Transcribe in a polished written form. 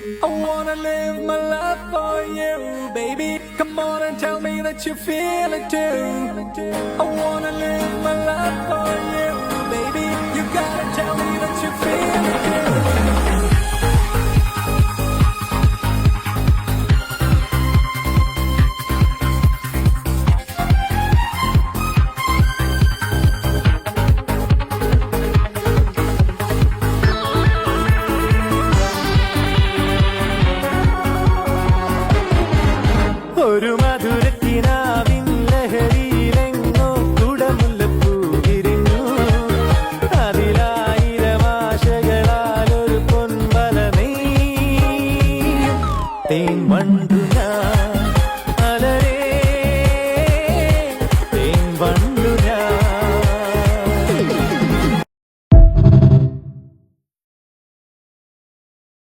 I wanna live my life for you, baby. Come on and tell me that you feel it too. I wanna live my life for you, baby. You gotta tell me that you feel it too. ഒരു മധുരത്തിനാവിൻ ലഹരിയിലെങ്ങോ കുടമുല്ലപ്പൂ വിരിഞ്ഞു. അതിലായിരം ആശകളാൽ ഒരു പൊൻവല നെയ്യും തേൻ വണ്ടു